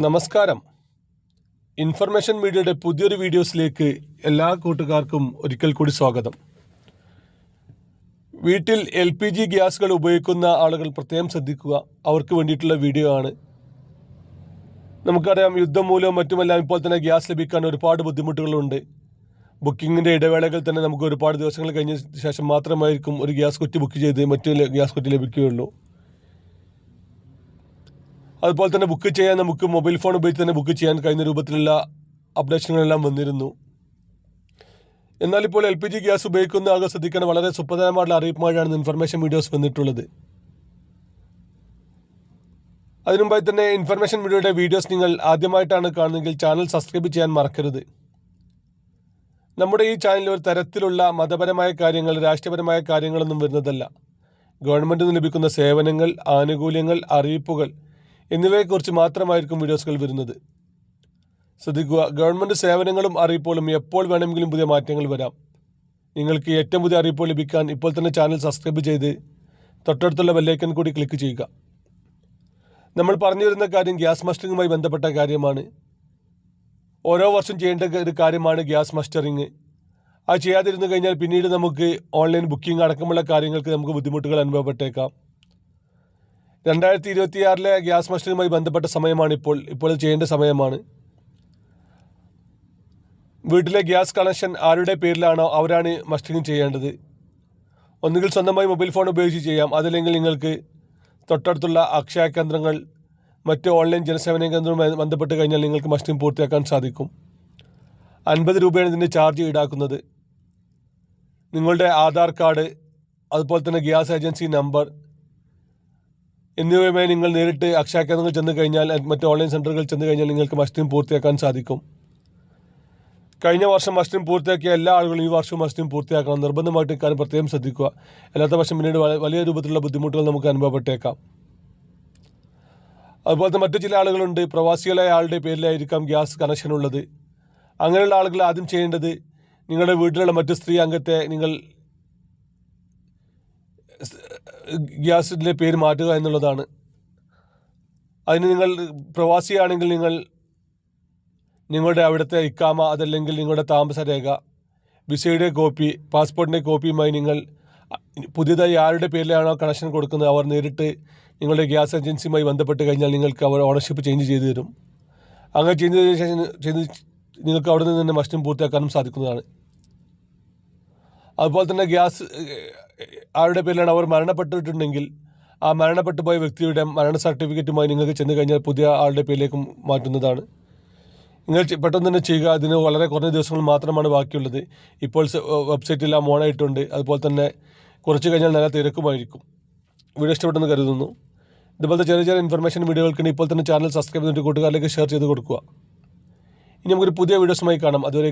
നമസ്കാരം. ഇൻഫർമേഷൻ മീഡിയയുടെ പുതിയൊരു വീഡിയോസിലേക്ക് എല്ലാ കൂട്ടുകാർക്കും ഒരിക്കൽ കൂടി സ്വാഗതം. വീട്ടിൽ LPG ഗ്യാസുകൾ ഉപയോഗിക്കുന്ന ആളുകൾ പ്രത്യേകം ശ്രദ്ധിക്കുക. അവർക്ക് വേണ്ടിയിട്ടുള്ള വീഡിയോ ആണ്. നമുക്കറിയാം, യുദ്ധം മൂലവും മറ്റുമെല്ലാം ഇപ്പോൾ തന്നെ ഗ്യാസ് ലഭിക്കാൻ ഒരുപാട് ബുദ്ധിമുട്ടുകളുണ്ട്. ബുക്കിങ്ങിൻ്റെ ഇടവേളകൾ തന്നെ നമുക്ക് ഒരുപാട് ദിവസങ്ങൾ കഴിഞ്ഞ ശേഷം മാത്രമായിരിക്കും ഒരു ഗ്യാസ് കുറ്റി ബുക്ക് ചെയ്ത് മറ്റു ഗ്യാസ് കുറ്റി ലഭിക്കുകയുള്ളൂ. അതുപോലെ തന്നെ ബുക്ക് ചെയ്യാൻ നമുക്ക് മൊബൈൽ ഫോൺ ഉപയോഗിച്ച് തന്നെ ബുക്ക് ചെയ്യാൻ കഴിയുന്ന രൂപത്തിലുള്ള അപ്ഡേഷനുകളെല്ലാം വന്നിരുന്നു. എന്നാൽ ഇപ്പോൾ LPG ഗ്യാസ് ഉപയോഗിക്കുന്ന ആളുകൾ ശ്രദ്ധിക്കേണ്ട വളരെ സുപ്രധാനമായിട്ടുള്ള അറിയിപ്പുമായാണ് ഇൻഫർമേഷൻ വീഡിയോസ് വന്നിട്ടുള്ളത്. അതിനുമുമ്പായി തന്നെ ഇൻഫർമേഷൻ വീഡിയോയുടെ വീഡിയോസ് നിങ്ങൾ ആദ്യമായിട്ടാണ് കാണുന്നതെങ്കിൽ ചാനൽ സബ്സ്ക്രൈബ് ചെയ്യാൻ മറക്കരുത്. നമ്മുടെ ഈ ചാനലിൽ ഒരു തരത്തിലുള്ള മതപരമായ കാര്യങ്ങൾ, രാഷ്ട്രീയപരമായ കാര്യങ്ങളൊന്നും വരുന്നതല്ല. ഗവൺമെൻറ്റിൽ നിന്ന് ലഭിക്കുന്ന സേവനങ്ങൾ, ആനുകൂല്യങ്ങൾ, അറിയിപ്പുകൾ എന്നിവയെക്കുറിച്ച് മാത്രമായിരിക്കും വീഡിയോസുകൾ വരുന്നത്. ശ്രദ്ധിക്കുക, ഗവൺമെൻറ് സേവനങ്ങളും അറിയിപ്പുകളും എപ്പോൾ വേണമെങ്കിലും പുതിയ മാറ്റങ്ങൾ വരാം. നിങ്ങൾക്ക് ഏറ്റവും പുതിയ അറിയിപ്പുകൾ ലഭിക്കാൻ ഇപ്പോൾ തന്നെ ചാനൽ സബ്സ്ക്രൈബ് ചെയ്ത് തൊട്ടടുത്തുള്ള ബെല്ലൈക്കൺ കൂടി ക്ലിക്ക് ചെയ്യുക. നമ്മൾ പറഞ്ഞു വരുന്ന കാര്യം ഗ്യാസ് മസ്റ്ററിങ്ങുമായി ബന്ധപ്പെട്ട കാര്യമാണ്. ഓരോ വർഷം ചെയ്യേണ്ട ഒരു കാര്യമാണ് ഗ്യാസ് മസ്റ്ററിങ്. അത് ചെയ്യാതിരുന്നു കഴിഞ്ഞാൽ പിന്നീട് നമുക്ക് ഓൺലൈൻ ബുക്കിംഗ് അടക്കമുള്ള കാര്യങ്ങൾക്ക് നമുക്ക് ബുദ്ധിമുട്ടുകൾ അനുഭവപ്പെട്ടേക്കാം. 2026 ഗ്യാസ് മസ്റ്ററിങ്ങുമായി ബന്ധപ്പെട്ട സമയമാണ് ഇപ്പോൾ ചെയ്യേണ്ട സമയമാണ്. വീട്ടിലെ ഗ്യാസ് കണക്ഷൻ ആരുടെ പേരിലാണോ അവരാണ് മസ്റ്ററിങ് ചെയ്യേണ്ടത്. ഒന്നുകിൽ സ്വന്തമായി മൊബൈൽ ഫോൺ ഉപയോഗിച്ച് ചെയ്യാം, അതല്ലെങ്കിൽ നിങ്ങൾക്ക് തൊട്ടടുത്തുള്ള അക്ഷയ കേന്ദ്രങ്ങൾ, മറ്റ് ഓൺലൈൻ ജനസേവന കേന്ദ്രവുമായി ബന്ധപ്പെട്ട് കഴിഞ്ഞാൽ നിങ്ങൾക്ക് മസ്റ്ററിങ് പൂർത്തിയാക്കാൻ സാധിക്കും. 50 രൂപയാണ് ഇതിൻ്റെ ചാർജ് ഈടാക്കുന്നത്. നിങ്ങളുടെ ആധാർ കാർഡ്, അതുപോലെ തന്നെ ഗ്യാസ് ഏജൻസി നമ്പർ എന്നിവയുമായി നിങ്ങൾ നേരിട്ട് അക്ഷയ കേന്ദ്രങ്ങൾ ചെന്ന് കഴിഞ്ഞാൽ, മറ്റ് ഓൺലൈൻ സെൻറ്ററുകൾ ചെന്ന് കഴിഞ്ഞാൽ നിങ്ങൾക്ക് മസ്റ്ററിങ് പൂർത്തിയാക്കാൻ സാധിക്കും. കഴിഞ്ഞ വർഷം മസ്റ്ററിങ് പൂർത്തിയാക്കിയ എല്ലാ ആളുകളും ഈ വർഷവും മസ്റ്ററിങ് പൂർത്തിയാക്കണം. നിർബന്ധമായിട്ട് ഇക്കാര്യം പ്രത്യേകം ശ്രദ്ധിക്കുക. അല്ലാത്ത പക്ഷം പിന്നീട് വലിയ രൂപത്തിലുള്ള ബുദ്ധിമുട്ടുകൾ നമുക്ക് അനുഭവപ്പെട്ടേക്കാം. അതുപോലെ തന്നെ മറ്റു ചില ആളുകളുണ്ട്, പ്രവാസികളായ ആളുടെ പേരിലായിരിക്കാം ഗ്യാസ് കണക്ഷൻ ഉള്ളത്. അങ്ങനെയുള്ള ആളുകൾ ആദ്യം ചെയ്യേണ്ടത് നിങ്ങളുടെ വീട്ടിലുള്ള മറ്റു സ്ത്രീ അംഗത്തെ നിങ്ങൾ ഗ്യാസിൻ്റെ പേര് മാറ്റുക എന്നുള്ളതാണ്. അതിന് നിങ്ങൾ പ്രവാസിയാണെങ്കിൽ നിങ്ങൾ നിങ്ങളുടെ അവിടുത്തെ ഇക്കാമ, അതല്ലെങ്കിൽ നിങ്ങളുടെ താമസ രേഖ, വിസയുടെ കോപ്പി, പാസ്പോർട്ടിൻ്റെ കോപ്പിയുമായി നിങ്ങൾ പുതിയതായി ആരുടെ പേരിലാണോ കണക്ഷൻ കൊടുക്കുന്നത് അവർ നേരിട്ട് നിങ്ങളുടെ ഗ്യാസ് ഏജൻസിയുമായി ബന്ധപ്പെട്ട് കഴിഞ്ഞാൽ നിങ്ങൾക്ക് അവർ ഓണർഷിപ്പ് ചേഞ്ച് ചെയ്തു തരും. അങ്ങനെ ചെയ്തതിനു ശേഷം നിങ്ങൾക്ക് അവിടെ നിന്ന് തന്നെ മസ്റ്ററിങ് പൂർത്തിയാക്കാനും സാധിക്കുന്നതാണ്. അതുപോലെ തന്നെ ഗ്യാസ് ആരുടെ പേരിലാണ് അവർ മരണപ്പെട്ടിട്ടുണ്ടെങ്കിൽ ആ മരണപ്പെട്ടു പോയ വ്യക്തിയുടെ മരണ സർട്ടിഫിക്കറ്റുമായി നിങ്ങൾക്ക് ചെന്ന് കഴിഞ്ഞാൽ പുതിയ ആളുടെ പേരിലേക്ക് മാറ്റുന്നതാണ്. നിങ്ങൾ പെട്ടെന്ന് തന്നെ ചെയ്യുക. അതിന് വളരെ കുറഞ്ഞ ദിവസങ്ങൾ മാത്രമാണ് ബാക്കിയുള്ളത്. ഇപ്പോൾ വെബ്സൈറ്റെല്ലാം ഓണായിട്ടുണ്ട്. അതുപോലെ തന്നെ കുറച്ച് കഴിഞ്ഞാൽ നല്ല തിരക്കുമായിരിക്കും. വീഡിയോ ഇഷ്ടപ്പെട്ടെന്ന് കരുതുന്നു. ഇതുപോലത്തെ ചെറിയ ചെറിയ ഇൻഫർമേഷൻ വീഡിയോകൾക്ക് ഇപ്പോൾ തന്നെ ചാനൽ സബ്സ്ക്രൈബ് ചെയ്തിട്ട് കൂട്ടുകാരിലേക്ക് ഷെയർ ചെയ്ത് കൊടുക്കുക. ഇനി നമുക്കൊരു പുതിയ വീഡിയോസുമായി കാണാം. അതുവരെ